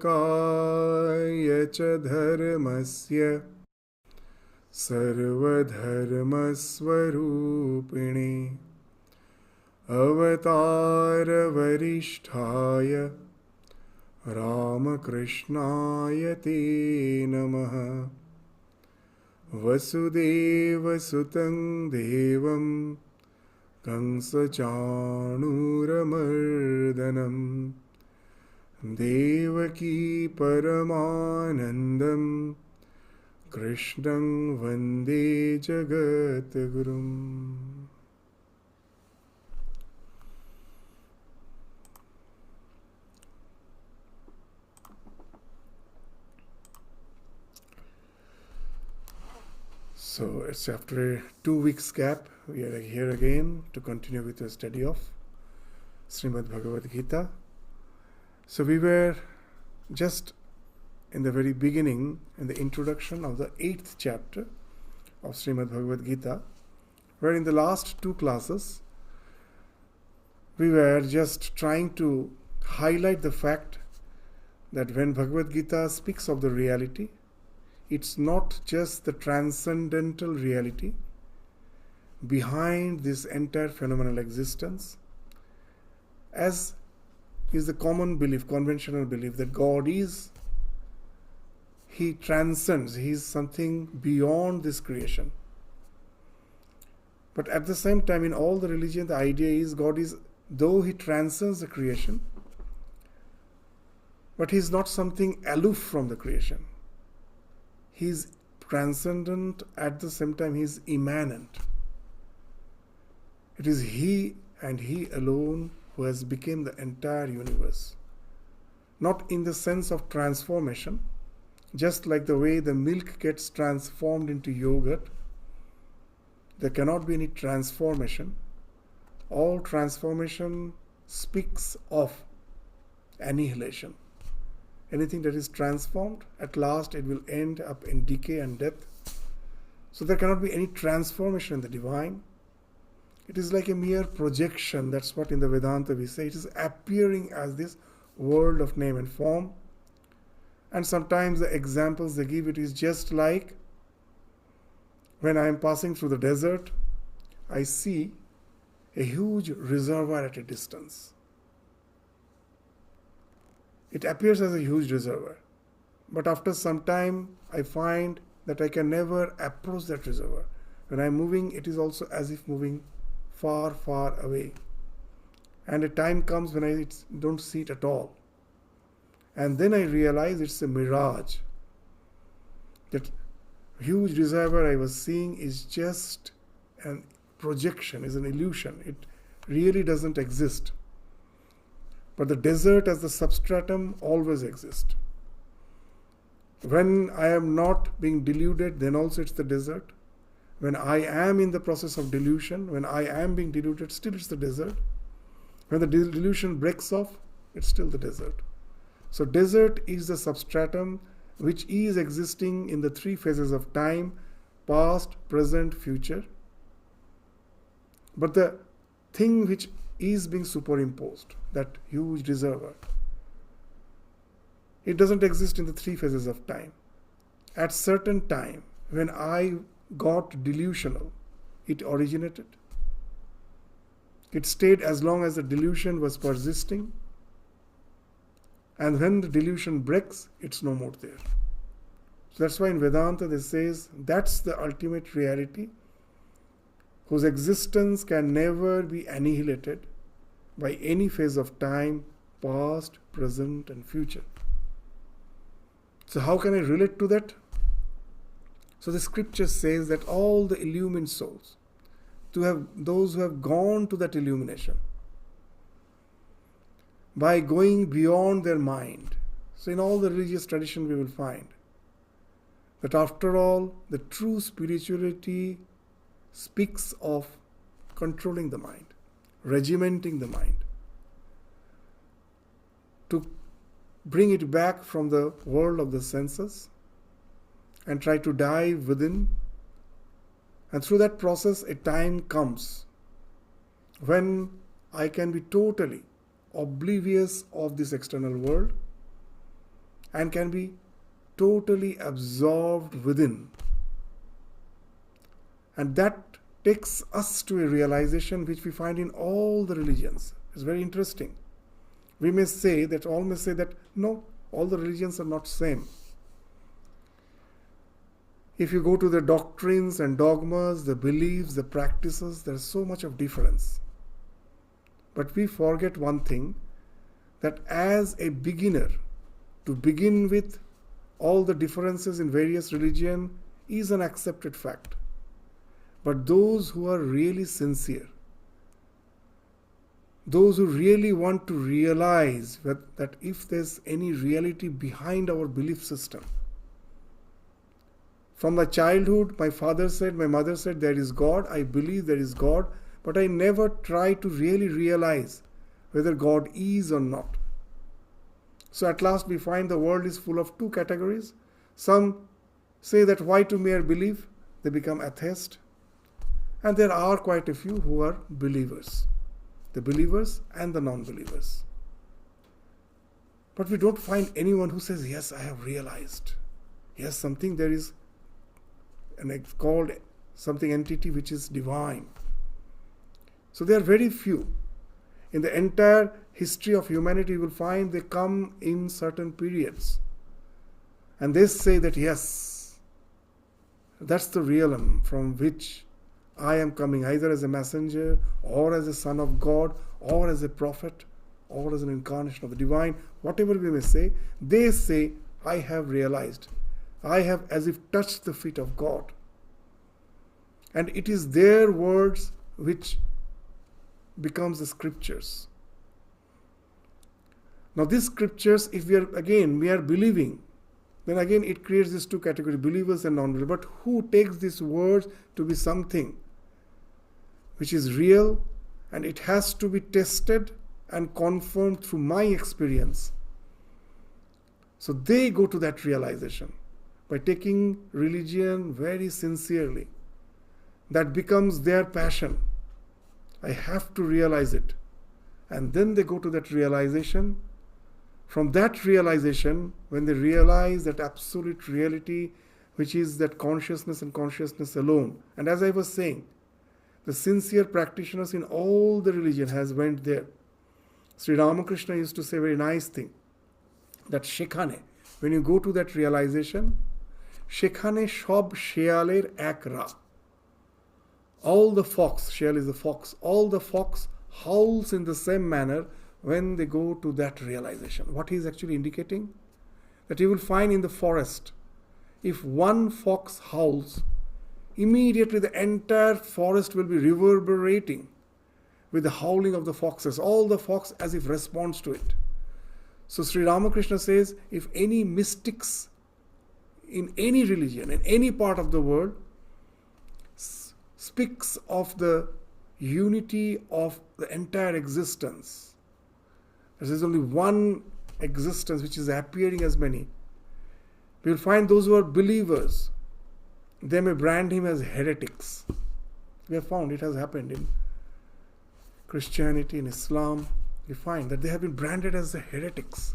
च धर्मस्य सर्वधर्मस्वरूपिणे अवतारवरिष्ठाय रामकृष्णाय ते नमः। वसुदेवसुतं देवं कंसचाणूरमर्दनं देवकी परमानन्दं कृष्णं वन्दे जगद्गुरुम्। So it's after a 2 weeks gap, we are here again to continue with the study of Shrimad Bhagavad Gita. So we were just in the very beginning, in the introduction of the 8th chapter of Shrimad Bhagavad Gita, where in the last 2 classes, we were just trying to highlight the fact that when Bhagavad Gita speaks of the reality, it's not just the transcendental reality behind this entire phenomenal existence, as is the common belief, conventional belief, that God is, He transcends, He is something beyond this creation. But at the same time, in all the religion, the idea is God is, though He transcends the creation, but He is not something aloof from the creation. He is transcendent, at the same time He is immanent. It is He and He alone who has become the entire universe. Not in the sense of transformation, just like the way the milk gets transformed into yogurt, there cannot be any transformation. All transformation speaks of annihilation. Anything that is transformed, at last it will end up in decay and death. So there cannot be any transformation in the divine. It is like a mere projection. That's what in the Vedanta we say. It is appearing as this world of name and form. And sometimes the examples they give, it is just like when I am passing through the desert, I see a huge reservoir at a distance. It appears as a huge reservoir, but after some time I find that I can never approach that reservoir. When I am moving, it is also as if moving far, far away. And a time comes when I don't see it at all. And then I realize it's a mirage. That huge reservoir I was seeing is just a projection, is an illusion. It really doesn't exist. But the desert as the substratum always exists. When I am not being deluded, then also it's the desert. When I am in the process of delusion, when I am being deluded, still it's the desert. When the delusion breaks off, it's still the desert. So desert is the substratum which is existing in the 3 phases of time, past, present, future. But the thing which is being superimposed, that huge reservoir, it doesn't exist in the 3 phases of time. At certain time, when I got delusional, it originated. It stayed as long as the delusion was persisting, and when the delusion breaks, it's no more there. So that's why in Vedanta they says that's the ultimate reality, whose existence can never be annihilated by any phase of time, past, present, and future. So how can I relate to that? So the scripture says that all the illumined souls, those who have gone to that illumination, by going beyond their mind. So in all the religious tradition we will find that after all, the true spirituality speaks of controlling the mind, regimenting the mind, to bring it back from the world of the senses and try to dive within. And through that process, a time comes when I can be totally oblivious of this external world and can be totally absorbed within. And that takes us to a realization which we find in all the religions. It's very interesting. All may say that no, all the religions are not same. If you go to the doctrines and dogmas, the beliefs, the practices, there's so much of difference. But we forget one thing, that as a beginner, to begin with all the differences in various religions is an accepted fact. But those who are really sincere, those who really want to realize that if there's any reality behind our belief system. From my childhood, my father said, my mother said, there is God, I believe there is God, but I never try to really realize whether God is or not. So at last we find the world is full of two categories. Some say that why to mere belief? They become atheist. And there are quite a few who are believers. The believers and the non-believers. But we don't find anyone who says, yes, I have realized. Yes, something there is called something entity which is divine. So there are very few. In the entire history of humanity, you will find they come in certain periods. And they say that yes, that's the realm from which I am coming, either as a messenger or as a son of God or as a prophet or as an incarnation of the divine, whatever we may say, they say, I have realized. I have as if touched the feet of God. And it is their words which becomes the scriptures. Now these scriptures, if we are believing, then again it creates these two categories, believers and non-believers. But who takes these words to be something which is real, and it has to be tested and confirmed through my experience. So they go to that realization by taking religion very sincerely. That becomes their passion. I have to realize it. And then they go to that realization. From that realization, when they realize that absolute reality, which is that consciousness and consciousness alone. And as I was saying, the sincere practitioners in all the religion has went there. Sri Ramakrishna used to say a very nice thing, that shekhane, when you go to that realization, shekhane shob shealer ek ra. All the fox, sheal is the fox, all the fox howls in the same manner when they go to that realization. What he is actually indicating? That you will find in the forest, if one fox howls, immediately the entire forest will be reverberating with the howling of the foxes. All the fox as if responds to it. So Sri Ramakrishna says, if any mystics in any religion, in any part of the world, speaks of the unity of the entire existence, there is only one existence which is appearing as many, we will find those who are believers, they may brand him as heretics. We have found it has happened in Christianity, in Islam. We find that they have been branded as the heretics.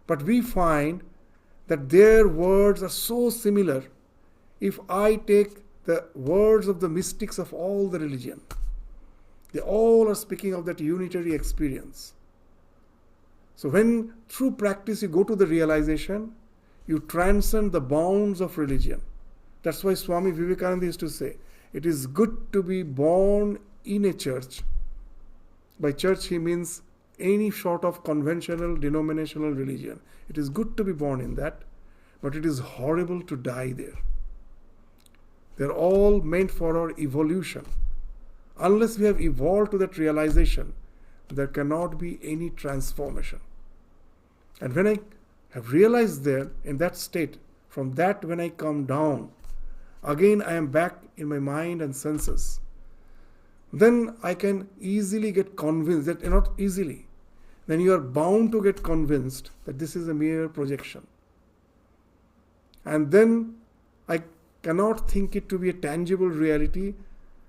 But we find that their words are so similar. If I take the words of the mystics of all the religion, they all are speaking of that unitary experience. So when through practice you go to the realization, you transcend the bounds of religion. That's why Swami Vivekananda used to say, it is good to be born in a church. By church he means any sort of conventional denominational religion. It is good to be born in that, but it is horrible to die there. They're all meant for our evolution. Unless we have evolved to that realization, there cannot be any transformation. And when I have realized there, in that state, from that when I come down, again I am back in my mind and senses. Then I can easily get convinced, that not easily, then you are bound to get convinced that this is a mere projection. And then I cannot think it to be a tangible reality,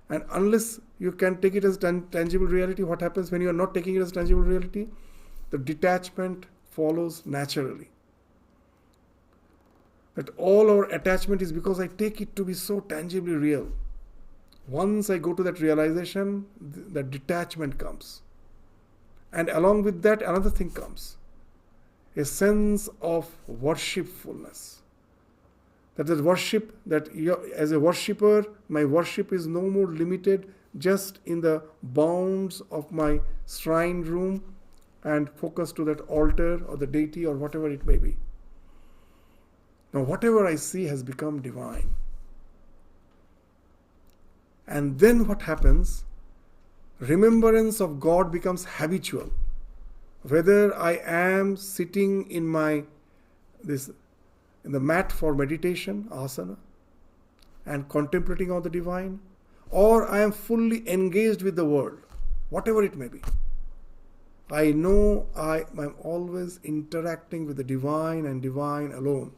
and unless you can take it as tangible reality, what happens when you are not taking it as tangible reality? The detachment follows naturally. That all our attachment is because I take it to be so tangibly real. Once I go to that realization, that detachment comes. And along with that, another thing comes. A sense of worshipfulness. That is worship, that as a worshipper, my worship is no more limited just in the bounds of my shrine room and focused to that altar or the deity or whatever it may be. Now, whatever I see has become divine. And then what happens? Remembrance of God becomes habitual. Whether I am sitting in the mat for meditation, asana, and contemplating on the divine, or I am fully engaged with the world, whatever it may be. I know I am always interacting with the divine and divine alone.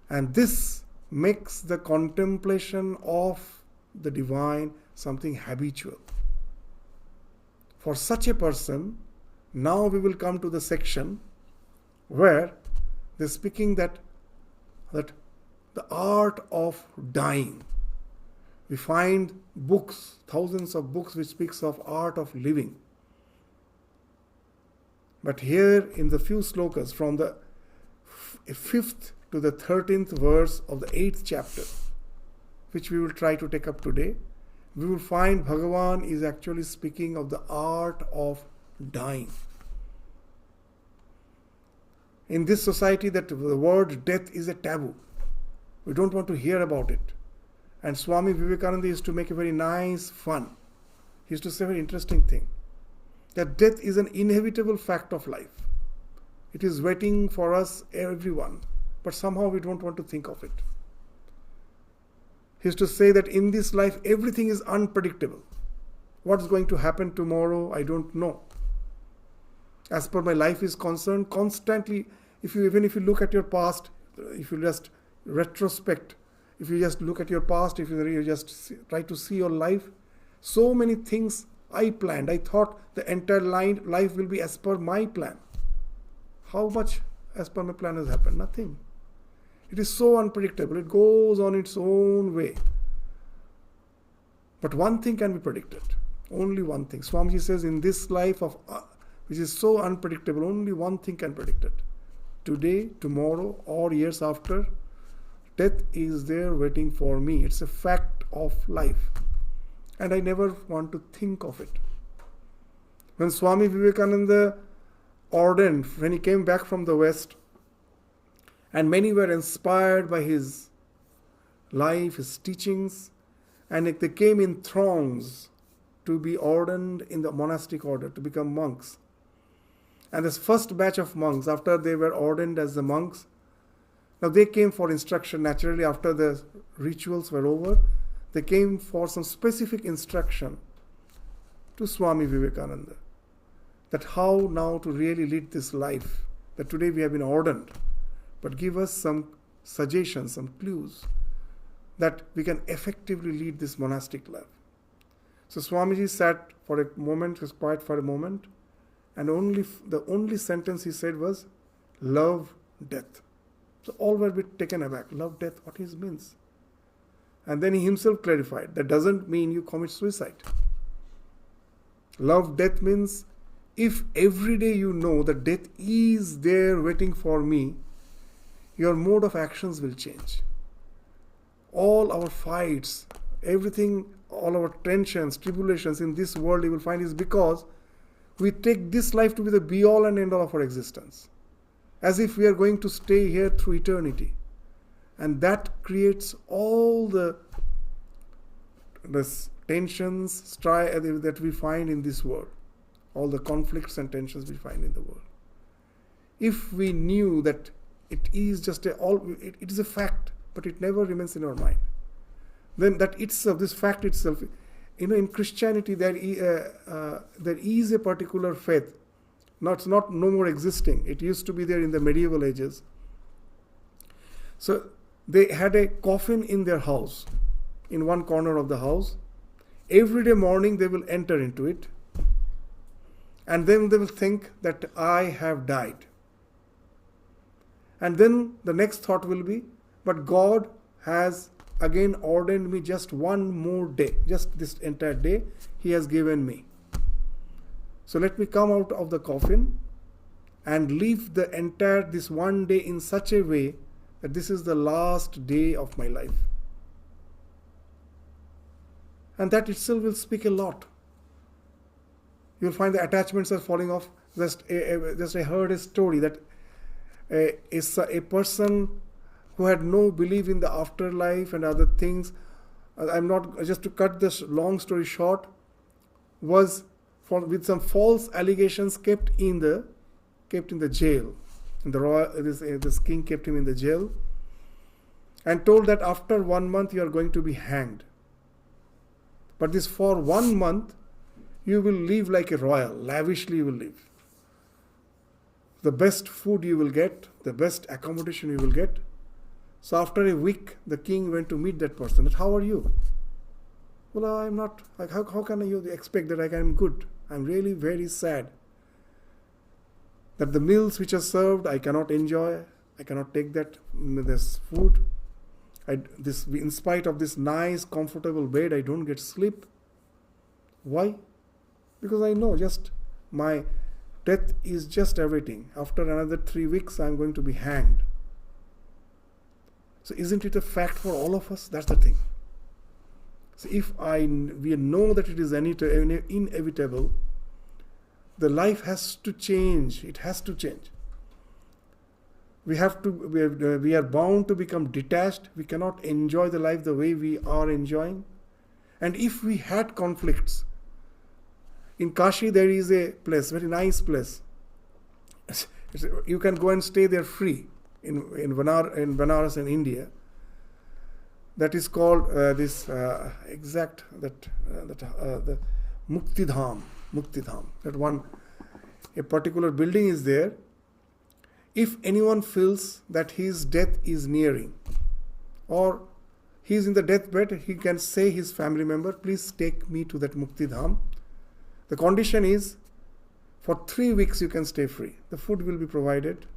And this makes the contemplation of the divine something habitual. For such a person, now we will come to the section where they're speaking that the art of dying. We find books, thousands of books which speaks of art of living. But here in the few slokas from the 5th to the 13th verse of the 8th chapter, which we will try to take up today, we will find Bhagavan is actually speaking of the art of dying. In this society, that the word death is a taboo. We don't want to hear about it. And Swami Vivekananda used to make a very nice fun. He used to say a very interesting thing, that death is an inevitable fact of life. It is waiting for us, everyone, but somehow we don't want to think of it. He used to say that in this life, everything is unpredictable. What's going to happen tomorrow, I don't know. As per my life is concerned, constantly, even if you look at your past, if you just retrospect, if you just look at your past, if you just try to see your life, so many things I planned. I thought the entire life will be as per my plan. How much as per my plan has happened? Nothing. It is so unpredictable. It goes on its own way. But one thing can be predicted. Only one thing. Swamiji says in this life which is so unpredictable, only one thing can predict it. Today, tomorrow, or years after, death is there waiting for me. It's a fact of life. And I never want to think of it. When Swami Vivekananda ordained, when he came back from the West, and many were inspired by his life, his teachings, and they came in throngs to be ordained in the monastic order, to become monks. And this first batch of monks, after they were ordained as the monks, now they came for instruction. Naturally, after the rituals were over, they came for some specific instruction to Swami Vivekananda, that how now to really lead this life, that today we have been ordained, but give us some suggestions, some clues, that we can effectively lead this monastic life. So Swamiji sat for a moment, was quiet for a moment, and the only sentence he said was, love death. So all were a bit taken aback. Love death, what it means? And then he himself clarified, that doesn't mean you commit suicide. Love death means, if every day you know that death is there waiting for me, your mode of actions will change. All our fights, everything, all our tensions, tribulations in this world, you will find is because we take this life to be the be-all and end-all of our existence, as if we are going to stay here through eternity. And that creates all the tensions, strife that we find in this world, all the conflicts and tensions we find in the world. If we knew that it is just it is a fact, but it never remains in our mind, then that itself, this fact itself, in Christianity there is a particular faith. It's not no more existing. It used to be there in the medieval ages. So they had a coffin in their house, in one corner of the house. Every day morning they will enter into it, and then they will think that I have died. And then the next thought will be, but God has again ordained me just one more day, just this entire day He has given me. So let me come out of the coffin and live the entire this one day in such a way that this is the last day of my life. And that itself will speak a lot. You'll find the attachments are falling off. Just I heard a story that a person who had no belief in the afterlife and other things, I'm not, just to cut this long story short, was with some false allegations kept in the jail. And this king kept him in the jail and told that after 1 month you are going to be hanged. But this for 1 month you will live like a royal, lavishly you will live. The best food you will get, the best accommodation you will get. So after a week, the king went to meet that person. That, how are you? Well, I'm not. Like, how can you expect that I'm good? I'm really very sad. That the meals which are served, I cannot enjoy. I cannot take this food. In spite of this nice, comfortable bed, I don't get sleep. Why? Because I know just my death is just everything. After another 3 weeks, I'm going to be hanged. So isn't it a fact for all of us? That's the thing. So if we know that it is inevitable, the life has to change. It has to change. We are bound to become detached. We cannot enjoy the life the way we are enjoying. And if we had conflicts, in Kashi there is a place, very nice place. You can go and stay there free in Banaras in India. That is called the Mukti Dham. That one, a particular building is there. If anyone feels that his death is nearing, or he is in the deathbed, he can say his family member, please take me to that Mukti Dham. The condition is, for 3 weeks you can stay free. The food will be provided.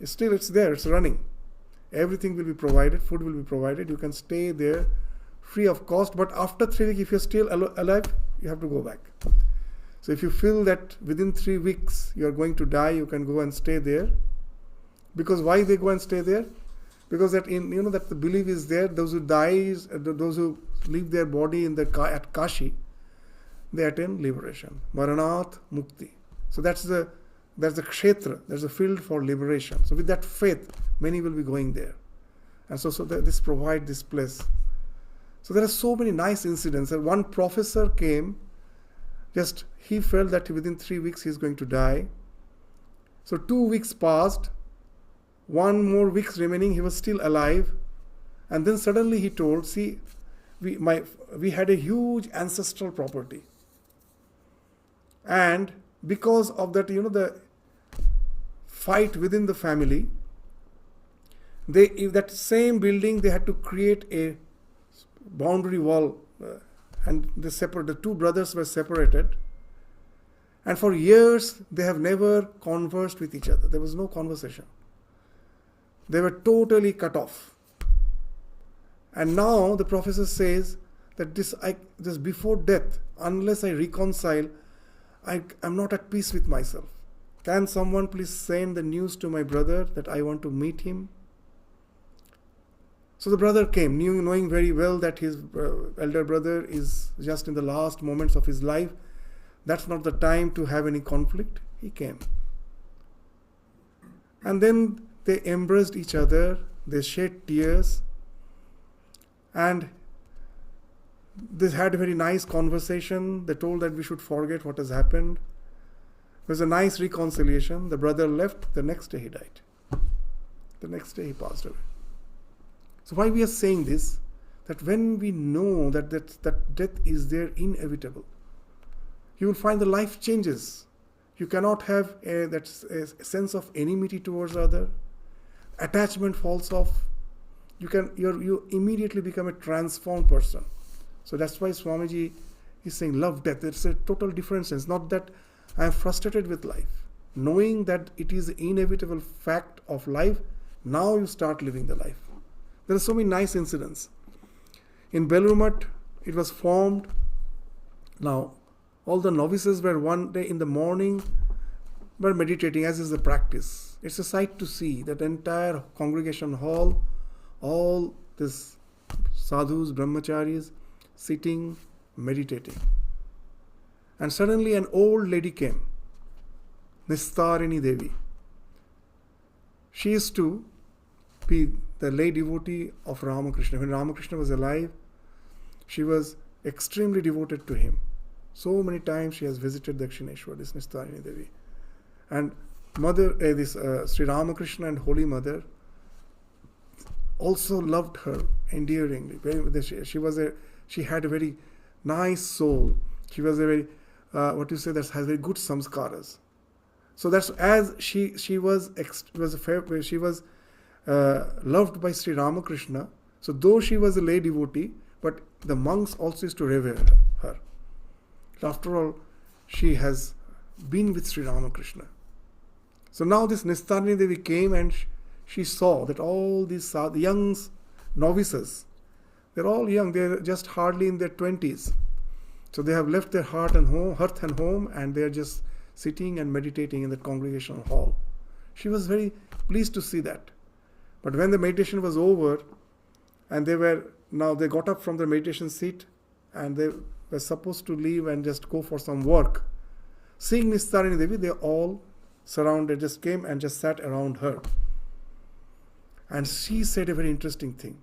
Still it's there, it's running. Everything will be provided, food will be provided. You can stay there free of cost. But after 3 weeks, if you're still alive, you have to go back. So if you feel that within 3 weeks you are going to die, you can go and stay there. Because why they go and stay there? Because that that the belief is there. Those who die, those who leave their body at Kashi, they attain liberation. Maranat Mukti. So that's the kshetra, there's a field for liberation. So with that faith, many will be going there. And so this provides this place. So there are so many nice incidents. One professor came, he felt that within 3 weeks he is going to die. So 2 weeks passed, 1 more week remaining, he was still alive. And then suddenly he told, see, we had a huge ancestral property. And because of that, the fight within the family, that same building, they had to create a boundary wall, and the 2 brothers were separated. And for years, they have never conversed with each other. There was no conversation. They were totally cut off. And now the professor says that just before death, unless I reconcile, I'm not at peace with myself. Can someone please send the news to my brother that I want to meet him? So the brother came, knowing very well that his elder brother is just in the last moments of his life. That's not the time to have any conflict. He came. And then they embraced each other. They shed tears. And they had a very nice conversation. They told that we should forget what has happened. It was a nice reconciliation. The brother left. The next day he died. The next day he passed away. So why we are saying this? That when we know that death is there, inevitable, you will find the life changes. You cannot have a sense of enmity towards other. Attachment falls off. You immediately become a transformed person. So that's why Swamiji is saying love death. It's a total different sense. Not that I am frustrated with life. Knowing that it is the inevitable fact of life, Now you start living the life. There are so many nice incidents. In Belrumat, it was formed. Now, all the novices were one day in the morning were meditating, as is the practice. It's a sight to see that entire congregation hall, all these sadhus, brahmacharis, sitting, meditating. And suddenly an old lady came, Nistarini Devi. She used to be the lay devotee of Ramakrishna. When Ramakrishna was alive, she was extremely devoted to him. So many times she has visited Dakshineshwar, this Nistarini Devi. And Sri Ramakrishna and Holy Mother also loved her endearingly. She had a very nice soul. She was a very, that has very good samskaras. So that's as she was loved by Sri Ramakrishna. So though she was a lay devotee, but the monks also used to revere her. After all, she has been with Sri Ramakrishna. So now this Nistarini Devi came and she saw that all these young novices, they're all young, they're just hardly in their 20s. So they have left their hearth and home, and they're just sitting and meditating in the congregational hall. She was very pleased to see that. But when the meditation was over, and they got up from their meditation seat, and they were supposed to leave and just go for some work. Seeing Nistarini Devi, they all surrounded, just came and just sat around her. And she said a very interesting thing.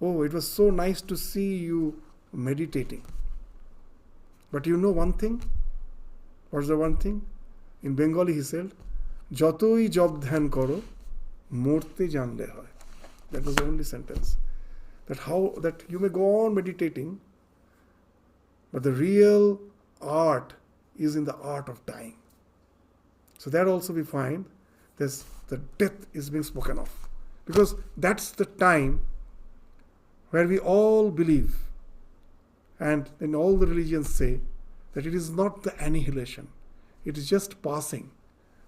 Oh, it was so nice to see you meditating. But you know one thing? What's the one thing? In Bengali he said, Jotoi job dhyan karo, morte janle hoy. That was the only sentence. That you may go on meditating, but the real art is in the art of dying. So that also we find the death is being spoken of. Because that's the time where we all believe, and in all the religions say, that it is not the annihilation. It is just passing.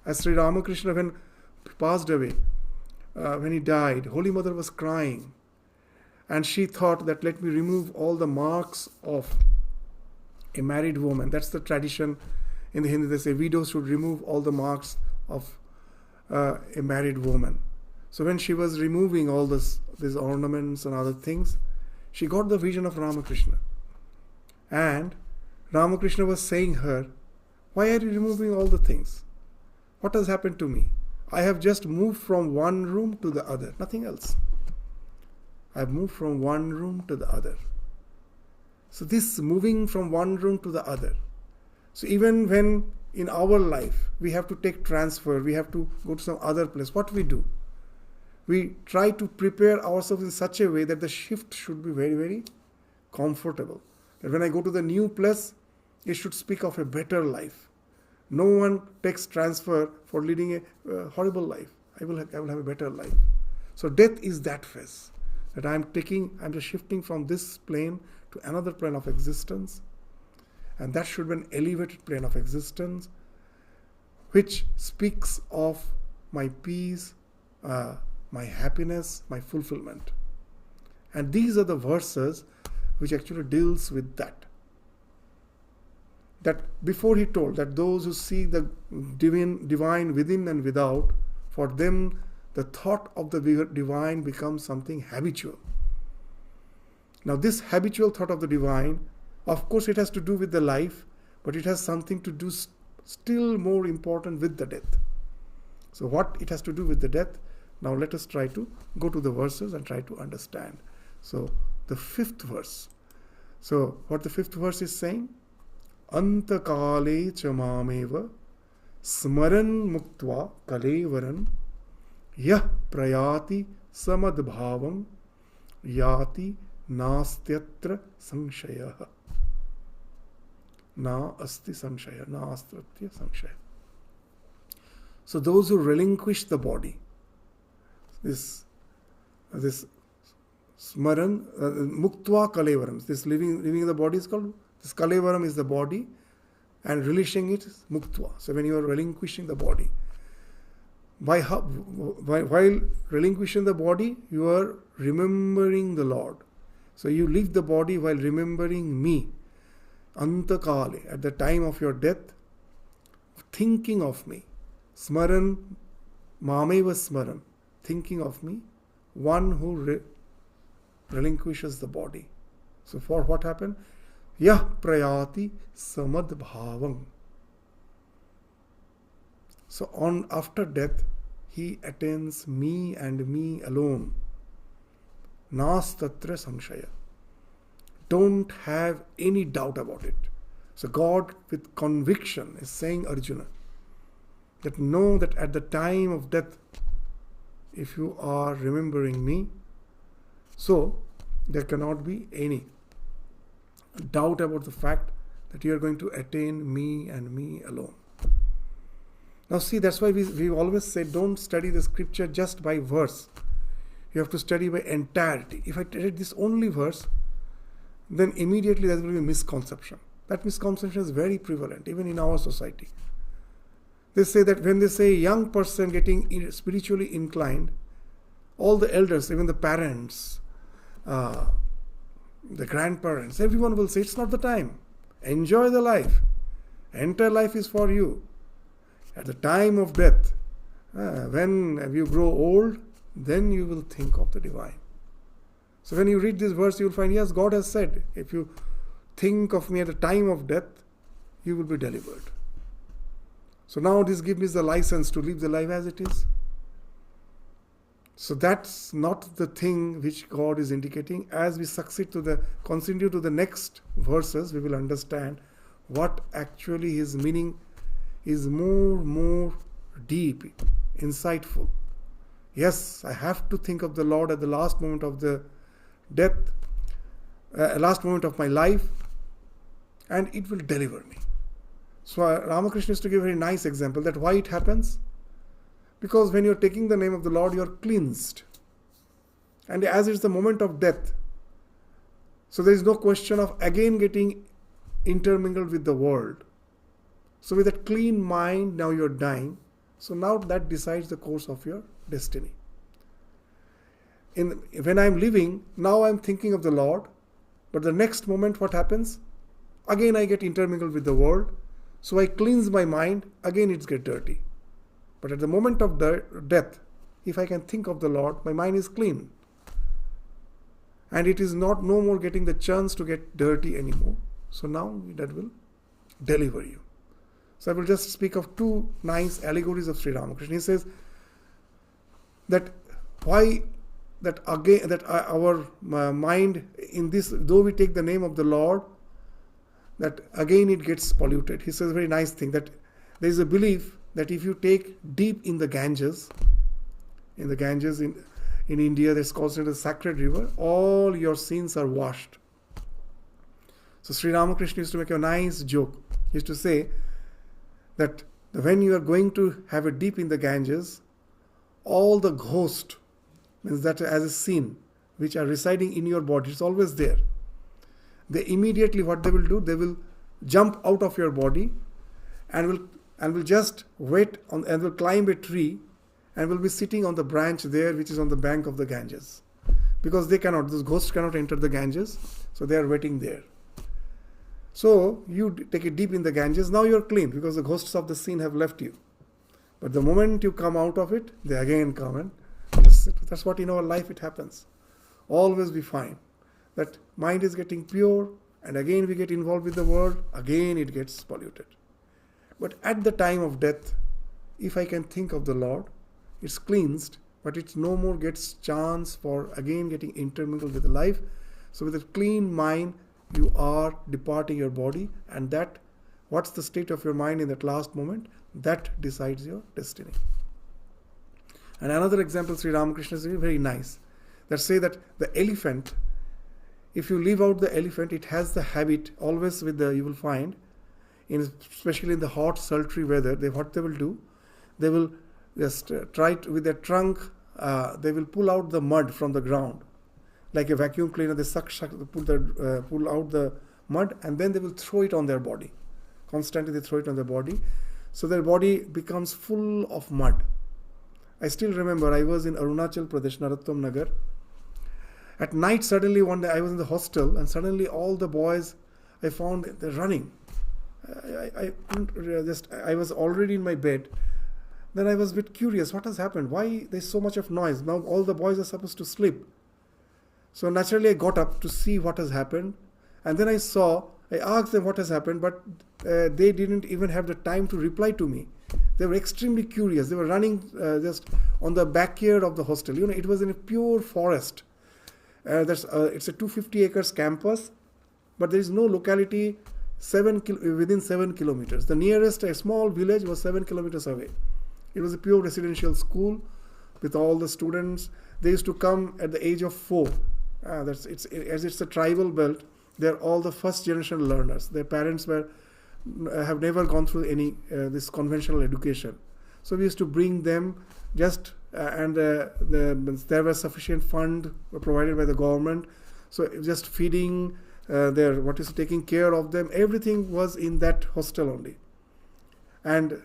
As Sri Ramakrishna, when he passed away, when he died, Holy Mother was crying. And she thought that let me remove all the marks of a married woman. That's the tradition in the Hindu. They say widows should remove all the marks of a married woman. So when she was removing all these ornaments and other things, she got the vision of Ramakrishna. And Ramakrishna was saying her, why are you removing all the things? What has happened to me? I have just moved from one room to the other, nothing else. I have moved from one room to the other. So this moving from one room to the other. So even when in our life we have to take transfer, we have to go to some other place, what we do? We try to prepare ourselves in such a way that the shift should be very, very comfortable. That when I go to the new place, it should speak of a better life. No one takes transfer for leading a horrible life. I will have a better life. So death is that phase. That I'm just shifting from this plane to another plane of existence. And that should be an elevated plane of existence, which speaks of my peace, my happiness, my fulfillment. And these are the verses which actually deals with that. That before he told that those who see the divine within and without, for them the thought of the divine becomes something habitual. Now this habitual thought of the divine, of course it has to do with the life, but it has something to do still more important with the death. So what it has to do with the death, now let us try to go to the verses and try to understand. So the fifth verse. So what the fifth verse is saying? Anta kale cha mameva smaran muktva kalevaran yah prayati samad bhavam yati nastyatra sanshayah. Na asti sanshaya, na astratya sanshaya. So those who relinquish the body, this smaran, muktva kalevaram, this living in the body is called, this kalevaram is the body, and releasing it is muktva. So when you are relinquishing the body, While relinquishing the body, you are remembering the Lord. So you leave the body while remembering me. Antakale, at the time of your death, thinking of me. Smaran, mameva smaran, thinking of me, one who relinquishes the body. So for what happened? Yah prayati samad bhavam. So after death, he attains me and me alone. Nastatra samshaya. Don't have any doubt about it. So God with conviction is saying, Arjuna, that know that at the time of death, if you are remembering me, so there cannot be any doubt about the fact that you are going to attain me and me alone. Now see, that's why we always say don't study the scripture just by verse. You have to study by entirety. If I read this only verse, then immediately there will be a misconception. That misconception is very prevalent even in our society. They say that when they say a young person getting spiritually inclined, all the elders, even the parents, the grandparents, everyone will say it's not the time. Enjoy the life. Entire life is for you. At the time of death, when you grow old, then you will think of the divine. So when you read this verse, you will find, yes, God has said, if you think of me at the time of death, you will be delivered. So now this gives me the license to live the life as it is. So that's not the thing which God is indicating. As we continue to the next verses, we will understand what actually his meaning is more deep, insightful. Yes, I have to think of the Lord at the last moment of the death, last moment of my life, and it will deliver me. So Ramakrishna used to give a very nice example that why it happens. Because when you're taking the name of the Lord, you're cleansed. And as it's the moment of death, so there is no question of again getting intermingled with the world. So with that clean mind, now you're dying. So now that decides the course of your destiny. When I'm living, now I'm thinking of the Lord. But the next moment, what happens? Again I get intermingled with the world. So I cleanse my mind, again it gets dirty. But at the moment of death, if I can think of the Lord, my mind is clean. And it is no more getting the chance to get dirty anymore. So now that will deliver you. So I will just speak of two nice allegories of Sri Ramakrishna. He says that our mind in this, though we take the name of the Lord, that again it gets polluted. He says a very nice thing, that there is a belief that if you take deep in the Ganges in India, that's considered a sacred river, all your sins are washed. So Sri Ramakrishna used to make a nice joke. He used to say that when you are going to have a dip in the Ganges, all the ghosts, means that as a sin, which are residing in your body, it's always there. They immediately, what they will do, they will jump out of your body and will just wait and will climb a tree and will be sitting on the branch there, which is on the bank of the Ganges. Because those ghosts cannot enter the Ganges, so they are waiting there. So you take a dip in the Ganges, now you're clean because the ghosts of the sin have left you. But the moment you come out of it, they again come and that's what in our life it happens. Always we find that mind is getting pure and again we get involved with the world, again it gets polluted. But at the time of death, if I can think of the Lord, it's cleansed, but it no more gets chance for again getting intermingled with the life. So with a clean mind, you are departing your body, and that, what's the state of your mind in that last moment, that decides your destiny. And another example, Sri Ramakrishna is very nice, that say that the elephant, if you leave out the elephant, it has the habit always you will find, especially in the hot, sultry weather, what they will do, they will just with their trunk, they will pull out the mud from the ground. Like a vacuum cleaner, they pull out the mud and then they will throw it on their body. Constantly they throw it on their body. So their body becomes full of mud. I still remember I was in Arunachal Pradesh, Narottam Nagar. At night, suddenly one day I was in the hostel, and suddenly all the boys I found they're running. I was already in my bed. Then I was a bit curious, what has happened? Why there's so much of noise? Now all the boys are supposed to sleep. So naturally I got up to see what has happened. And then I asked them what has happened, but they didn't even have the time to reply to me. They were extremely curious. They were running just on the backyard of the hostel. It was in a pure forest. It's a 250 acres campus, but there is no locality within 7 kilometers. The nearest, a small village, was 7 kilometers away. It was a pure residential school with all the students. They used to come at the age of 4. As it's a tribal belt, they're all the first generation learners. Their parents have never gone through any this conventional education. So we used to bring them there was sufficient fund provided by the government. So just feeding, taking care of them, everything was in that hostel only. And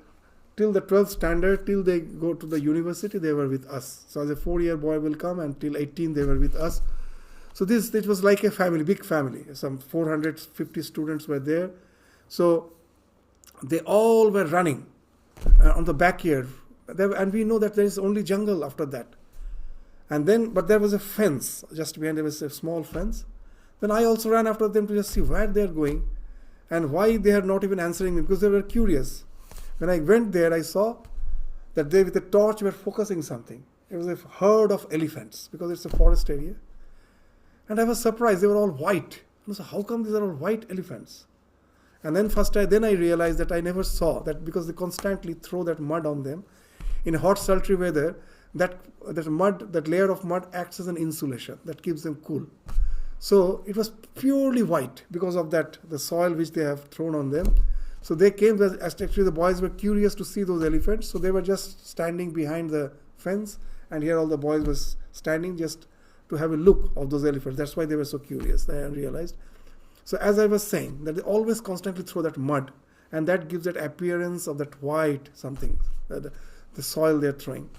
till the 12th standard, till they go to the university, they were with us. So as a 4-year boy will come, and till 18 they were with us. So it was like a family, big family. Some 450 students were there. So they all were running on the backyard. And we know that there is only jungle after that. But there was a fence. Just behind there was a small fence. Then I also ran after them to just see where they are going and why they are not even answering me, because they were curious. When I went there, I saw that they with a torch were focusing something. It was a herd of elephants, because it's a forest area. And I was surprised. They were all white. And so how come these are all white elephants? And then I realized that I never saw that, because they constantly throw that mud on them. In hot, sultry weather, that layer of mud acts as an insulation that keeps them cool. So it was purely white because of that, the soil which they have thrown on them. So they came, actually the boys were curious to see those elephants. So they were just standing behind the fence, and here all the boys was standing just to have a look of those elephants. That's why they were so curious, I realized. So as I was saying, that they always constantly throw that mud, and that gives that appearance of that white something, the soil they're throwing.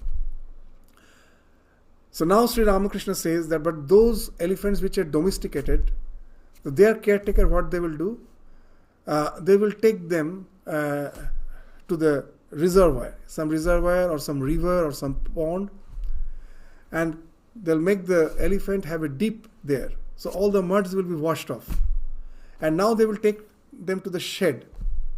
So now Sri Ramakrishna says that, but those elephants which are domesticated, their caretaker, what they will do, they will take them to the reservoir, some reservoir or some river or some pond, and they'll make the elephant have a dip there. So all the muds will be washed off. And now they will take them to the shed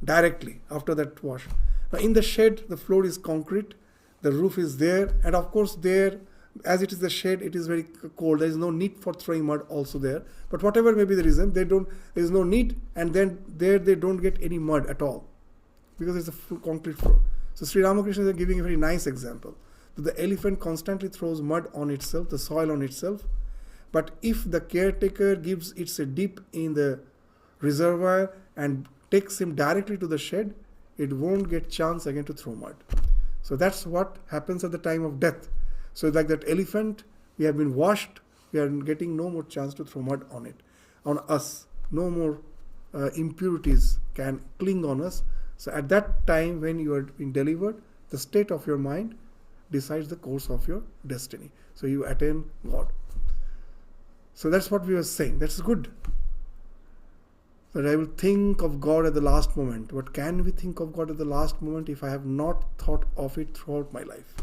directly after that wash. Now in the shed, the floor is concrete, the roof is there, and of course there, as it is the shed, it is very cold. There is no need for throwing mud also there. But whatever may be the reason, there is no need, and then there they don't get any mud at all, because it's a full concrete floor. So Sri Ramakrishna is giving a very nice example. That the elephant constantly throws mud on itself, the soil on itself. But if the caretaker gives it a dip in the reservoir and takes him directly to the shed, it won't get chance again to throw mud. So that's what happens at the time of death. So like that elephant, we have been washed, we are getting no more chance to throw mud on it, on us. No more impurities can cling on us. So at that time when you are being delivered, the state of your mind decides the course of your destiny. So you attain God. So that's what we were saying. That's good. That I will think of God at the last moment. What can we think of God at the last moment if I have not thought of it throughout my life?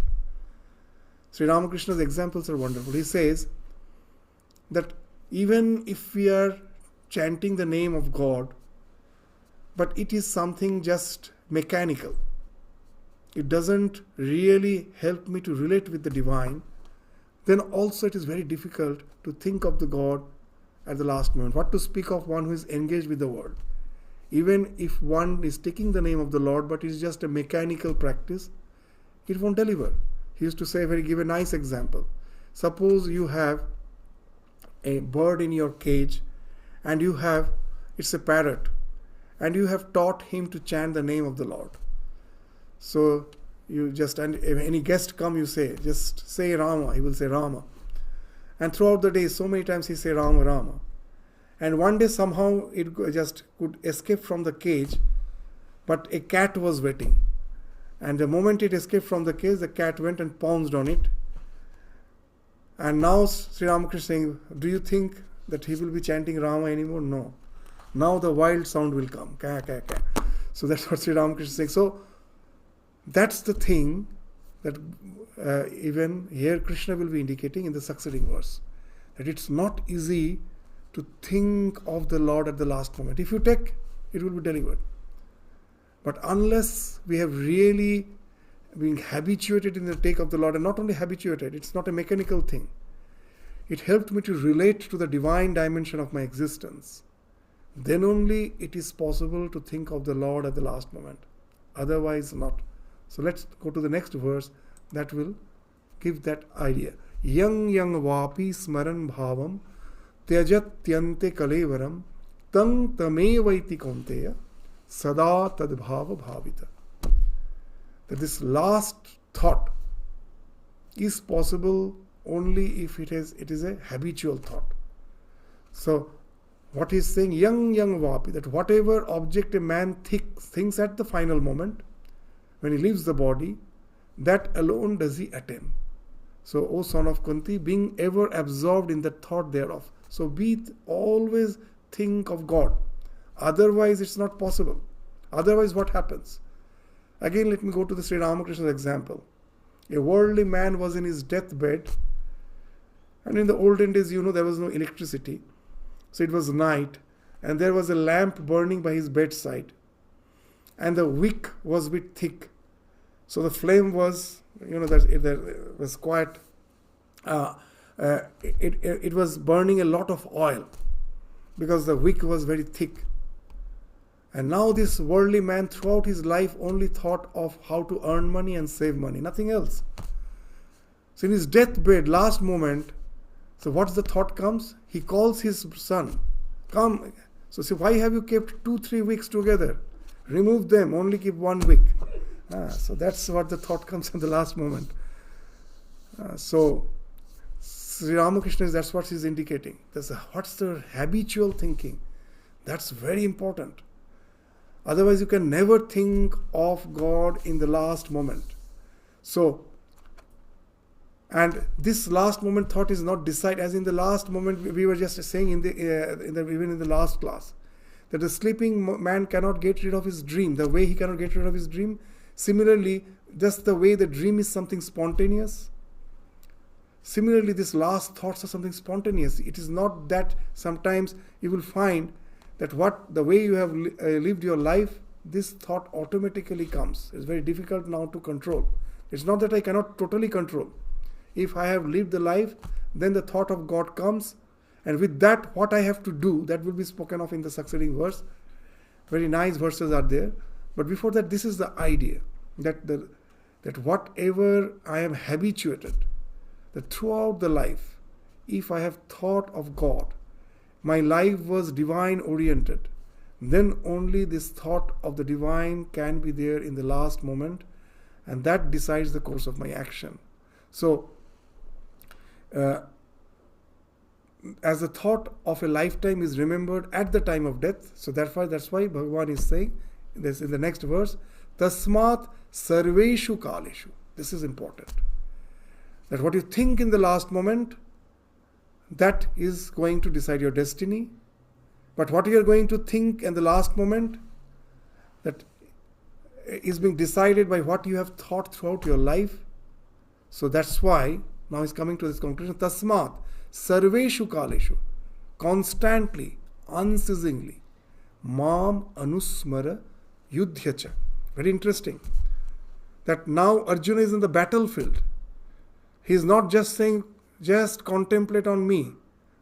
Sri Ramakrishna's examples are wonderful. He says that even if we are chanting the name of God, but it is something just mechanical, it doesn't really help me to relate with the divine, then also it is very difficult to think of the God at the last moment. What to speak of one who is engaged with the world? Even if one is taking the name of the Lord, but it is just a mechanical practice, it won't deliver. He used to give a nice example. Suppose you have a bird in your cage, and it's a parrot, and you have taught him to chant the name of the Lord. So and if any guest come, you just say Rama, he will say Rama. And throughout the day, so many times he say Rama, Rama. And one day somehow it just could escape from the cage, but a cat was waiting. And the moment it escaped from the cage, the cat went and pounced on it. And now Sri Ramakrishna is saying, do you think that he will be chanting Rama anymore? No. Now the wild sound will come. Ka, ka, ka. So that's what Sri Ramakrishna is saying. So that's the thing that even here Krishna will be indicating in the succeeding verse. That it's not easy to think of the Lord at the last moment. If you take, it will be delivered. But unless we have really been habituated in the take of the Lord, and not only habituated, it's not a mechanical thing. It helped me to relate to the divine dimension of my existence. Then only it is possible to think of the Lord at the last moment. Otherwise not. So let's go to the next verse that will give that idea. Yang yang vapi smaran bhavam tyajatyante kalevaram tang tamevaiti kaunteya sada tadbhava bhavita. That this last thought is possible only if it is a habitual thought. So what he is saying, yang yang vapi, that whatever object a man thinks at the final moment, when he leaves the body, that alone does he attain. So, O son of Kunti, being ever absorbed in the thought thereof. So always think of God. Otherwise it's not possible. Otherwise what happens? Again, let me go to the Sri Ramakrishna's example. A worldly man was in his deathbed, and in the olden days, there was no electricity. So it was night, and there was a lamp burning by his bedside, and the wick was a bit thick. So the flame was, it was quite, it was burning a lot of oil because the wick was very thick. And now this worldly man throughout his life only thought of how to earn money and save money, nothing else. So in his deathbed, last moment, so what's the thought comes? He calls his son, come. So say, why have you kept 2-3 wicks together? Remove them, only keep one wick. So that's what the thought comes in the last moment. So Sri Ramakrishna, that's what he's indicating. What's the habitual thinking? That's very important. Otherwise you can never think of God in the last moment. So, and this last moment thought is not decided, as in the last moment we were just saying even in the last class, that the sleeping man cannot get rid of his dream. The way he cannot get rid of his dream, similarly, just the way the dream is something spontaneous. Similarly, this last thoughts are something spontaneous. It is not that sometimes you will find that the way you have lived your life, this thought automatically comes. It's very difficult now to control. It's not that I cannot totally control. If I have lived the life, then the thought of God comes, and with that, what I have to do, that will be spoken of in the succeeding verse. Very nice verses are there. But before that, this is the idea, that whatever I am habituated, that throughout the life, if I have thought of God, my life was divine oriented, then only this thought of the divine can be there in the last moment, and that decides the course of my action. So, as the thought of a lifetime is remembered at the time of death, so that's why Bhagavan is saying this in the next verse, Tasmat Sarveshu Kaleshu. This is important. That what you think in the last moment, that is going to decide your destiny. But what you are going to think in the last moment, that is being decided by what you have thought throughout your life. So that's why now he's coming to this conclusion. Tasmat Sarveshu Kaleshu. Constantly, unceasingly. Mam Anusmara Yudhyacha. Very interesting. That now Arjuna is in the battlefield. He is not just saying, just contemplate on me.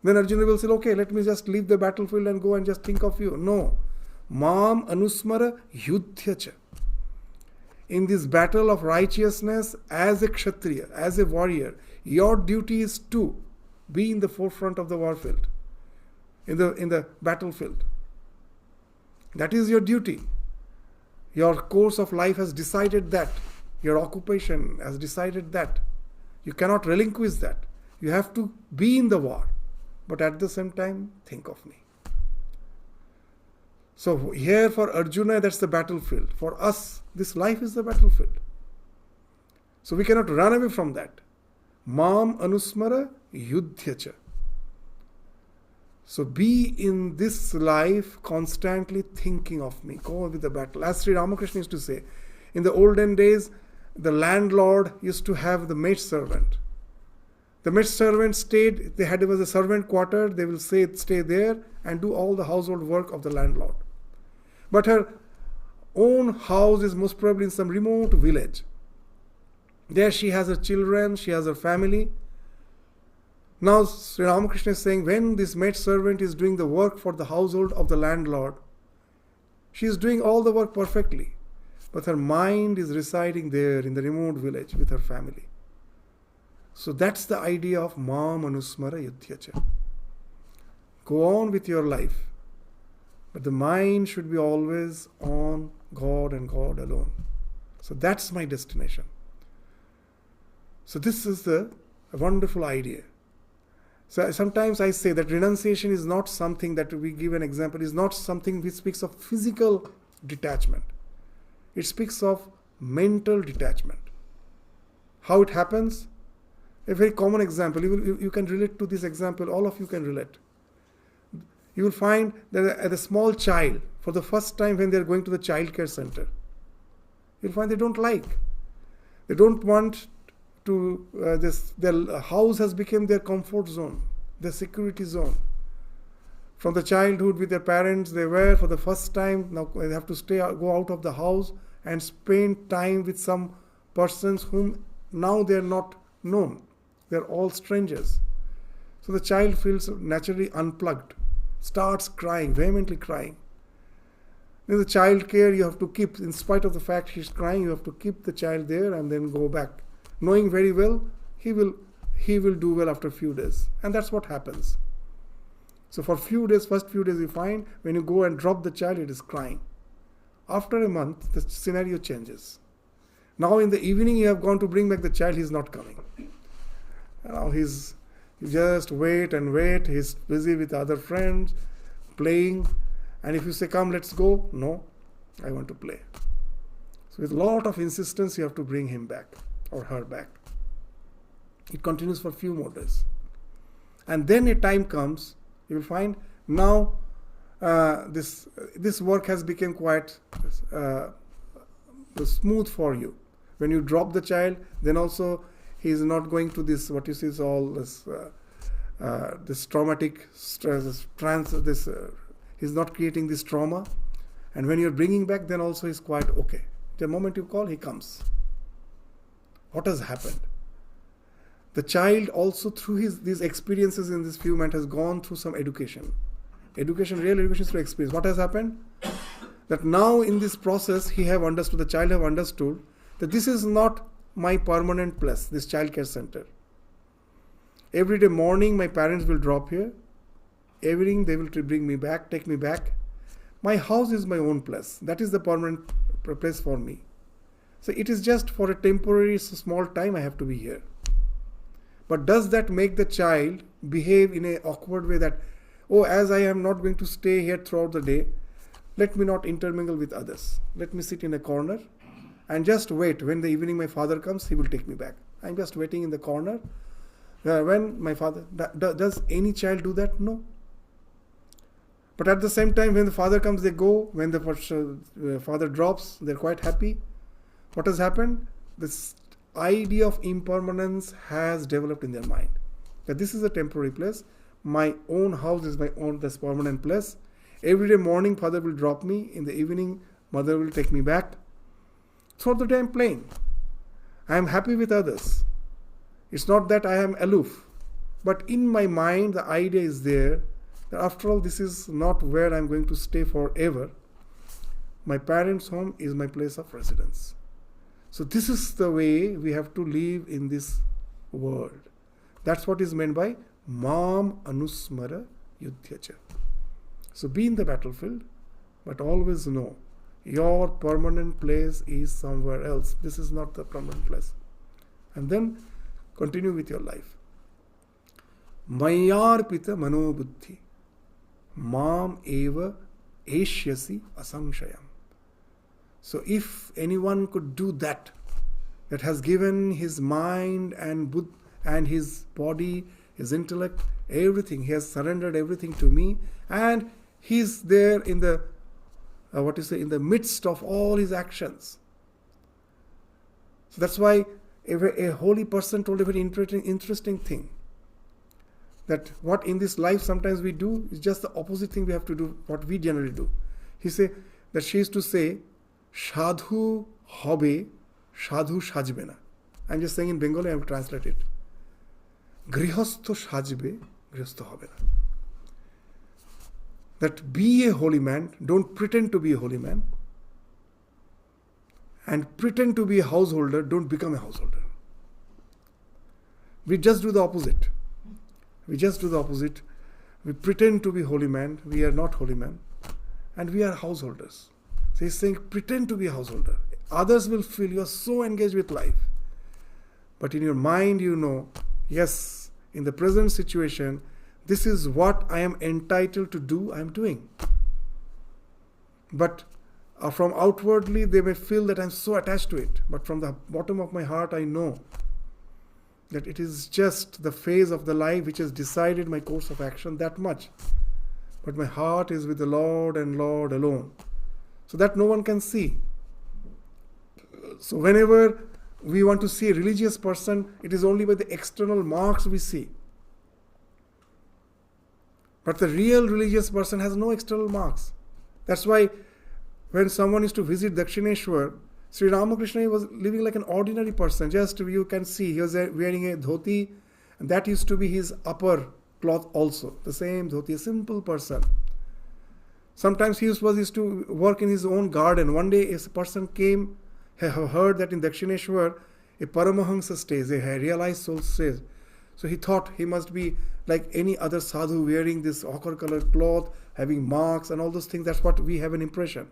Then Arjuna will say, okay, let me just leave the battlefield and go and just think of you. No. Mam Anusmara Yudhyacha. In this battle of righteousness, as a Kshatriya, as a warrior, your duty is to be in the forefront of the warfield, in the battlefield. That is your duty. Your course of life has decided that. Your occupation has decided that. You cannot relinquish that. You have to be in the war, but at the same time, think of me. So here for Arjuna, that's the battlefield. For us, this life is the battlefield. So we cannot run away from that. Mam anusmara yudhyacha. So be in this life constantly thinking of me. Go with the battle. As Sri Ramakrishna used to say, in the olden days, the landlord used to have the maid servant. The maid servant stayed, there was a servant quarter, they will stay there and do all the household work of the landlord. But her own house is most probably in some remote village. There she has her children, she has her family. Now Sri Ramakrishna is saying, when this maid servant is doing the work for the household of the landlord, she is doing all the work perfectly. But her mind is residing there in the remote village with her family. So that's the idea of Mam Anusmara Yudhyacha. Go on with your life. But the mind should be always on God and God alone. So that's my destination. So this is a wonderful idea. So sometimes I say that renunciation is not something that we give an example, is not something which speaks of physical detachment. It speaks of mental detachment. How it happens? A very common example. You can relate to this example. All of you can relate. You will find that at a small child, for the first time when they are going to the child care center, you'll find they don't like. They don't want to, their house has become their comfort zone, their security zone. From the childhood with their parents, they were for the first time, now they have to go out of the house and spend time with some persons whom now they are not known. They are all strangers. So the child feels naturally unplugged, starts crying, vehemently crying. In the child care, you have to keep, in spite of the fact he's crying, you have to keep the child there and then go back, knowing very well he will do well after a few days. And that's what happens. So for first few days you find, when you go and drop the child, it is crying. After a month, the scenario changes. Now in the evening you have gone to bring back the child, he's not coming. Now you just wait and wait, he's busy with other friends, playing. And if you say, come, let's go, no, I want to play. So with a lot of insistence, you have to bring him back or her back. It continues for a few more days. And then a time comes, you will find now this work has become quite smooth for you. When you drop the child, then also he is not going to this, what you see is all this traumatic stress, he's not creating this trauma. And when you're bringing back, then also he's quite okay. The moment you call, he comes. What has happened? The child also through these experiences in this few months has gone through some education. Real education is through experience. What has happened? That now in this process, the child have understood that this is not my permanent place, this child care center. Every day morning, my parents will drop here. Evening, they will bring me back, take me back. My house is my own place. That is the permanent place for me. So it is just for a temporary small time I have to be here. But does that make the child behave in an awkward way that, oh, as I am not going to stay here throughout the day, let me not intermingle with others. Let me sit in a corner and just wait. When the evening my father comes, he will take me back. I'm just waiting in the corner. When my father, does any child do that? No. But at the same time, when the father comes, they go. When the father drops, they're quite happy. What has happened? This idea of impermanence has developed in their mind. That this is a temporary place. My own house is this permanent place. Every day morning, father will drop me. In the evening, mother will take me back. Throughout the day, I'm playing. I am happy with others. It's not that I am aloof. But in my mind, the idea is there that after all, this is not where I'm going to stay forever. My parents' home is my place of residence. So this is the way we have to live in this world. That's what is meant by Mam Anusmara Yudhyacha. So be in the battlefield, but always know your permanent place is somewhere else. This is not the permanent place. And then continue with your life. Mayarpita manobuddhi. Mam eva eshyasi asamshayam. So if anyone could do that has given his mind and his body, his intellect, everything, he has surrendered everything to me, and he's there in the in the midst of all his actions. So that's why a holy person told a very interesting thing, that what in this life sometimes we do is just the opposite thing we have to do, what we generally do. She used to say, Sadhu hobe, sadhu sajbe na. I'm just saying in Bengali, I will translate it. Grihastho sajbe, grihastho hobe na. That be a holy man, don't pretend to be a holy man. And pretend to be a householder, don't become a householder. We just do the opposite. We pretend to be holy man, we are not holy man. And we are householders. So he's saying, pretend to be a householder. Others will feel you are so engaged with life. But in your mind, you know, yes, in the present situation, this is what I am entitled to do, I am doing. But from outwardly, they may feel that I am so attached to it. But from the bottom of my heart, I know that it is just the phase of the life which has decided my course of action, that much. But my heart is with the Lord and Lord alone. So that no one can see. So whenever we want to see a religious person, it is only by the external marks we see. But the real religious person has no external marks. That's why when someone is to visit Dakshineshwar, Sri Ramakrishna was living like an ordinary person. Just you can see he was wearing a dhoti, and that used to be his upper cloth also. The same dhoti, a simple person. Sometimes he used to work in his own garden. One day a person came, heard that in Dakshineshwar a Paramahamsa stays, a realized soul stays. So he thought he must be like any other sadhu, wearing this ochre colored cloth, having marks and all those things. That's what we have an impression.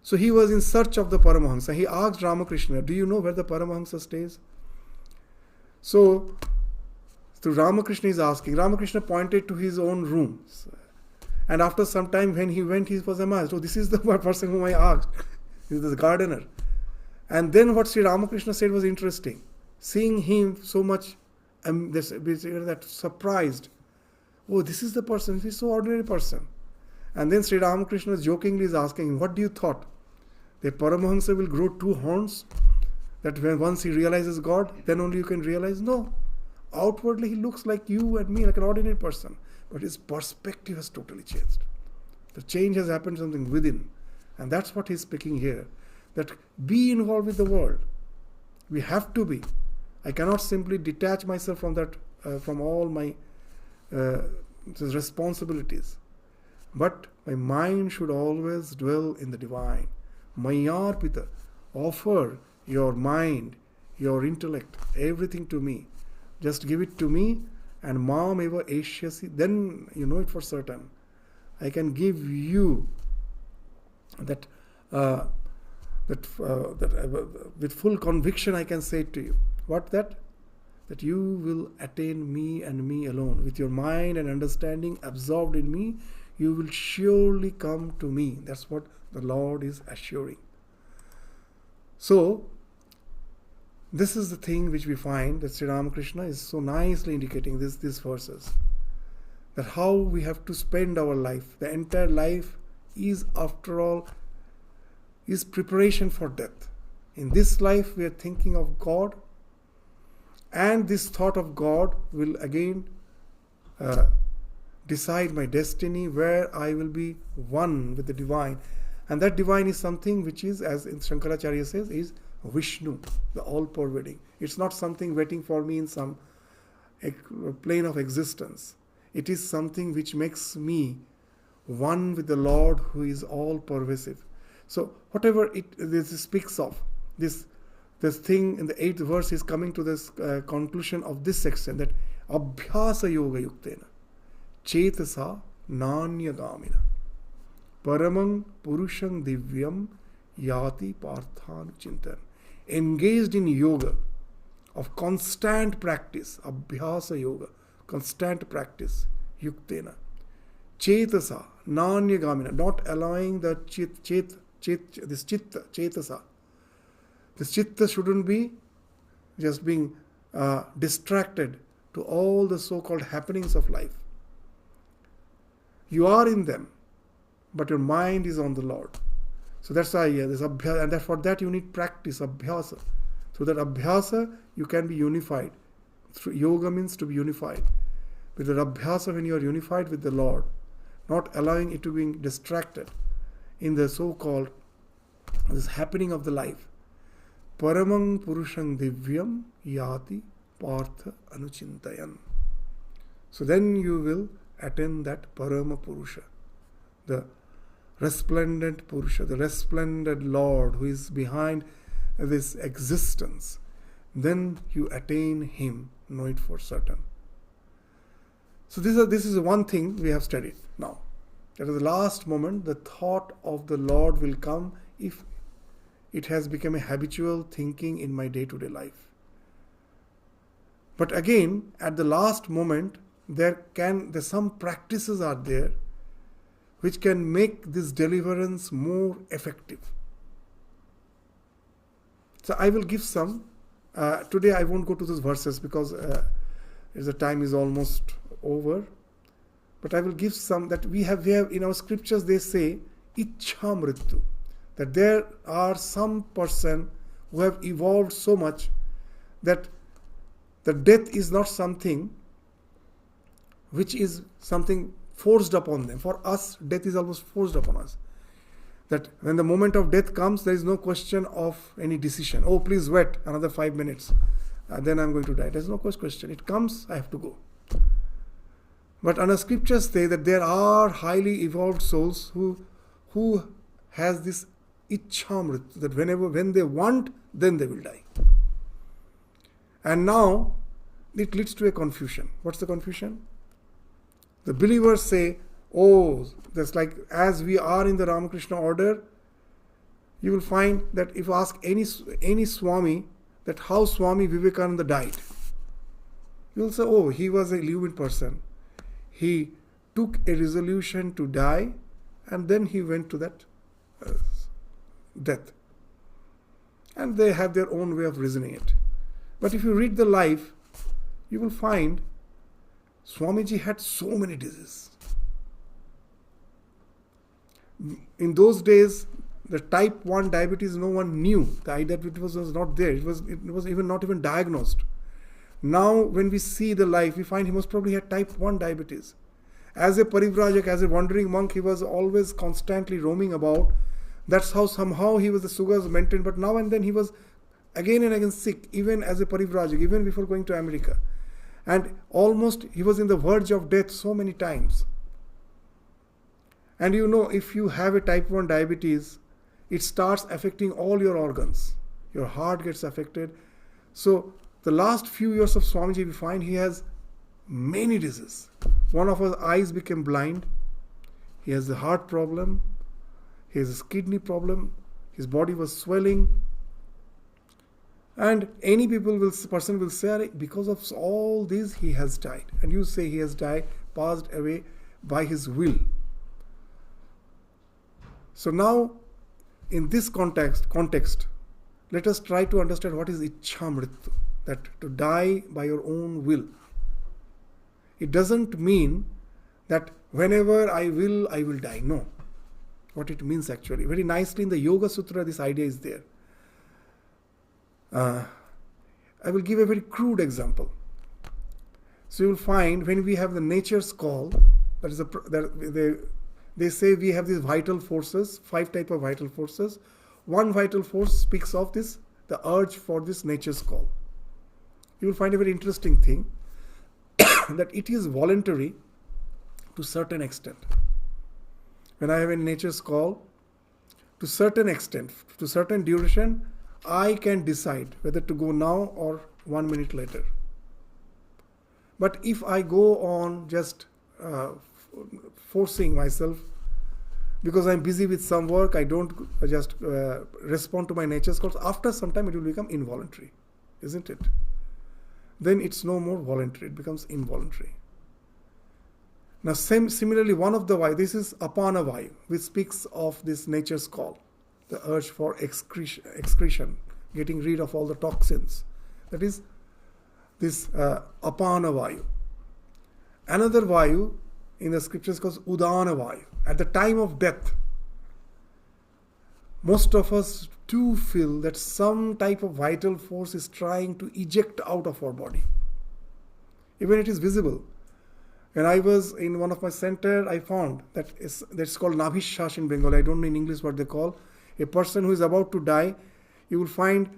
So he was in search of the Paramahamsa. He asked Ramakrishna, do you know where the Paramahamsa stays? So Ramakrishna is asking. Ramakrishna pointed to his own rooms. And after some time when he went, he was amazed. Oh, this is the person whom I asked. This is the gardener. And then what Sri Ramakrishna said was interesting. Seeing him so much that surprised. Oh, this is the person. He's so ordinary person. And then Sri Ramakrishna jokingly is asking him, what do you thought? The Paramahamsa will grow 2 horns? That when once he realizes God, then only you can realize? No. Outwardly he looks like you and me, like an ordinary person. But his perspective has totally changed. The change has happened something within. And that's what he's speaking here. That be involved with the world. We have to be. I cannot simply detach myself from that, from all my responsibilities. But my mind should always dwell in the divine. Mayarpita, offer your mind, your intellect, everything to me. Just give it to me, and Mam eva eshyasi, then you know it for certain. I can give you that with full conviction I can say it to you. What that? That you will attain me and me alone. With your mind and understanding absorbed in me, you will surely come to me. That's what the Lord is assuring. So, this is the thing which we find that Sri Ramakrishna is so nicely indicating these verses. That how we have to spend our life. The entire life is, after all, is preparation for death. In this life we are thinking of God, and this thought of God will again decide my destiny, where I will be one with the divine. And that divine is something which is, as Shankaracharya says, is Vishnu, the all-pervading. It's not something waiting for me in some plane of existence. It is something which makes me one with the Lord who is all-pervasive. So whatever this speaks of, this thing in the 8th verse is coming to this conclusion of this section, that Abhyasa Yoga Yuktena Chetasa Nanyagamina Paramang Purushang Divyam Yati Parthan Chintan. Engaged in yoga of constant practice, Abhyasa Yoga, constant practice, Yuktena. Chetasa, Nanyagamina, not allowing the this chitta, chetasa. This chitta shouldn't be just being distracted to all the so-called happenings of life. You are in them, but your mind is on the Lord. So that's why this abhyasa, and for that you need practice, abhyasa. So that abhyasa, you can be unified. Through yoga means to be unified. With the abhyasa, when you are unified with the Lord, not allowing it to be distracted in the so-called this happening of the life. Paramang purushang divyam yati partha anuchintayan. So then you will attain that Parama Purusha, the resplendent Purusha, the resplendent Lord who is behind this existence. Then you attain Him, know it for certain. So this is one thing we have studied now. At the last moment, the thought of the Lord will come if it has become a habitual thinking in my day-to-day life. But again, at the last moment, there's some practices are there which can make this deliverance more effective. So I will give some. Today I won't go to those verses because the time is almost over. But I will give some that we have in our scriptures. They say Ichha Mrityu, that there are some person who have evolved so much that the death is not something which is something forced upon them. For us, death is almost forced upon us. That when the moment of death comes, there is no question of any decision. Oh, please wait another 5 minutes, then I'm going to die. There's no question. It comes, I have to go. But our scriptures say that there are highly evolved souls who has this Ichhamrit, that when they want, then they will die. And now it leads to a confusion. What's the confusion? The believers say, oh, that's like as we are in the Ramakrishna order, you will find that if you ask any Swami that how Swami Vivekananda died, you will say, oh, he was a living person. He took a resolution to die and then he went to that death. And they have their own way of reasoning it. But if you read the life, you will find Swamiji had so many diseases. In those days, the type 1 diabetes no one knew. The diabetes was not there. It was even not even diagnosed. Now, when we see the life, we find he most probably had type 1 diabetes. As a parivrajak, as a wandering monk, he was always constantly roaming about. That's how somehow he was the sugars maintained. But now and then he was again and again sick, even as a parivrajak, even before going to America. And almost he was in the verge of death so many times. And you know, if you have a type 1 diabetes, it starts affecting all your organs. Your heart gets affected. So the last few years of Swamiji, we find he has many diseases. One of his eyes became blind. He has a heart problem. He has a kidney problem. His body was swelling. And any person will say, because of all this, he has died. And you say he has died, passed away by his will. So now, in this context, let us try to understand what is Ichha Mrityu, that to die by your own will. It doesn't mean that whenever I will die. No. What it means actually. Very nicely in the Yoga Sutra, this idea is there. I will give a very crude example. So you will find when we have the nature's call, they say we have these vital forces, 5 types of vital forces. One vital force speaks of this, the urge for this nature's call. You will find a very interesting thing, that it is voluntary to certain extent. When I have a nature's call, to certain extent, to certain duration, I can decide whether to go now or 1 minute later. But if I go on just forcing myself, because I'm busy with some work, I don't just respond to my nature's calls, after some time it will become involuntary, isn't it? Then it's no more voluntary, it becomes involuntary. Now, similarly, one of the vayu, this is apana vayu, which speaks of this nature's call, the urge for excretion, getting rid of all the toxins. That is this apana vayu. Another vayu in the scriptures called udana vayu. At the time of death, most of us do feel that some type of vital force is trying to eject out of our body. Even it is visible. When I was in one of my centers, I found that's called Nabhishas in Bengal. I don't know in English what they call. A person who is about to die, you will find,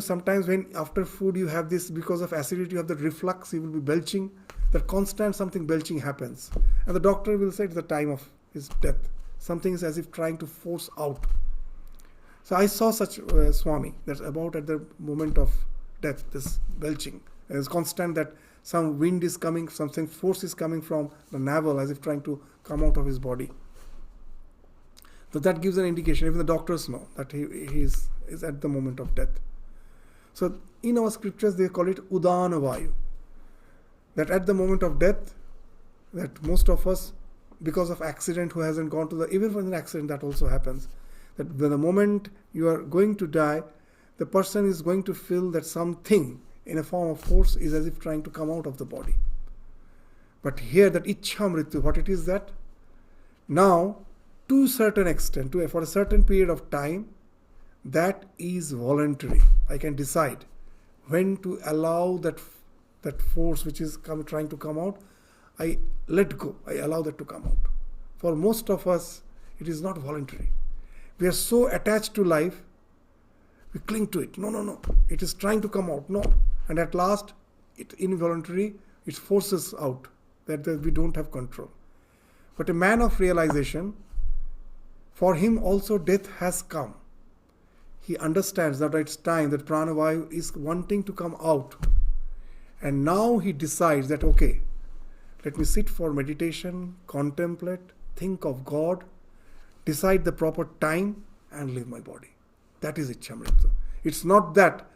sometimes when after food you have this, because of acidity, you have the reflux, you will be belching. That constant something belching happens. And the doctor will say it's the time of his death. Something is as if trying to force out. So I saw such Swami, that's about at the moment of death, this belching. And it's constant that some wind is coming, something force is coming from the navel as if trying to come out of his body. So that gives an indication, even the doctors know that he is at the moment of death. So in our scriptures they call it Udana Vayu. That at the moment of death, that most of us, because of accident who hasn't gone to the, even when an accident that also happens, that when the moment you are going to die, the person is going to feel that something in a form of force is as if trying to come out of the body. But here that Ichha Mrityu, what it is that? Now, to a certain extent, for a certain period of time, that is voluntary. I can decide when to allow that force which is trying to come out. I let go. I allow that to come out. For most of us, it is not voluntary. We are so attached to life, we cling to it. No. It is trying to come out. No. And at last, it involuntarily, it forces out that we don't have control. But a man of realization, for him also death has come. He understands that it's time, that pranavayu is wanting to come out. And now he decides that, okay, let me sit for meditation, contemplate, think of God, decide the proper time and leave my body. That is Ichhamrityu. It's not that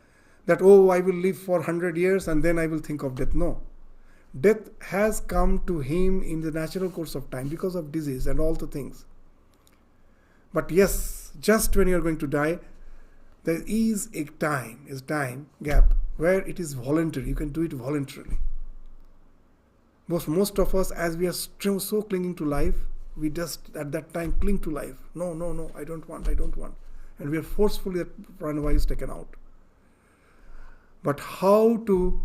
oh, I will live for 100 years and then I will think of death. No. Death has come to him in the natural course of time because of disease and all the things. But yes, just when you are going to die, there is a time gap where it is voluntary. You can do it voluntarily. Most of us, as we are so clinging to life, we just at that time cling to life. No, I don't want. And we are forcefully, that pranavayu is taken out. But how to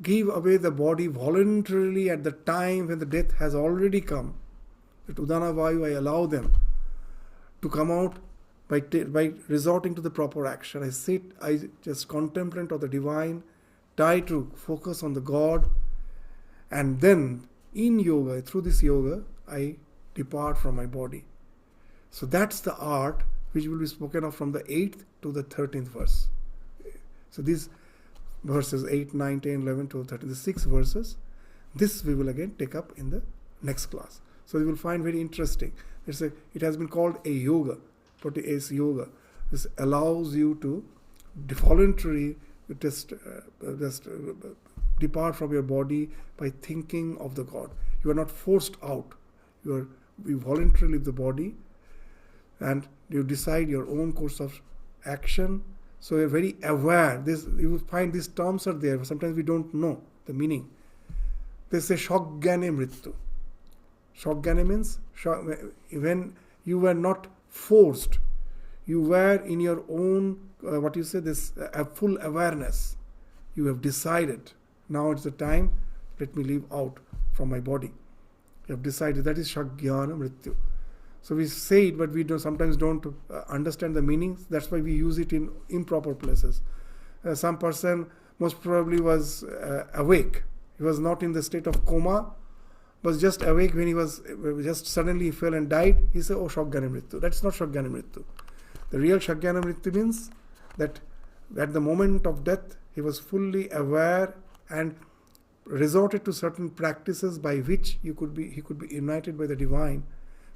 give away the body voluntarily at the time when the death has already come? That Udana Vayu, I allow them to come out by resorting to the proper action. I sit, I just contemplate of the divine, try to focus on the God, and then in yoga, through this yoga, I depart from my body. So that's the art which will be spoken of from the 8th to the 13th verse. So these verses 8, 9, 10, 11, 12, 13, the 6 verses, this we will again take up in the next class. So you will find very interesting. It has been called a yoga, Poti yoga. This allows you to voluntarily just depart from your body by thinking of the God. You are not forced out. You voluntarily leave the body and you decide your own course of action. So you're very aware. You will find these terms are there. Sometimes we don't know the meaning. They say Shogyane Mrityu. Shogyane means when you were not forced, you were in your own, full awareness. You have decided, now it's the time, let me leave out from my body. You have decided, that is Shagyana Mrityu. So we say it, but we sometimes don't understand the meanings. That's why we use it in improper places. Some person most probably was awake. He was not in the state of coma, was just awake when he was just suddenly fell and died. He said, oh, Shagyana Mrityu. That's not Shagyana Mrityu. The real Shagyana Mrityu means that at the moment of death, he was fully aware and resorted to certain practices by which he could be united by the divine.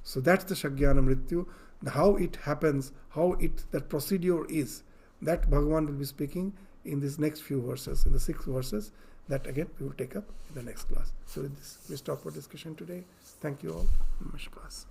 So that's the Shagyana Mrityu. How it happens, that procedure is, that Bhagavan will be speaking in these next few verses, in the 6 verses. That again we will take up in the next class. So with this, we stop our discussion today. Thank you all. Namaskar.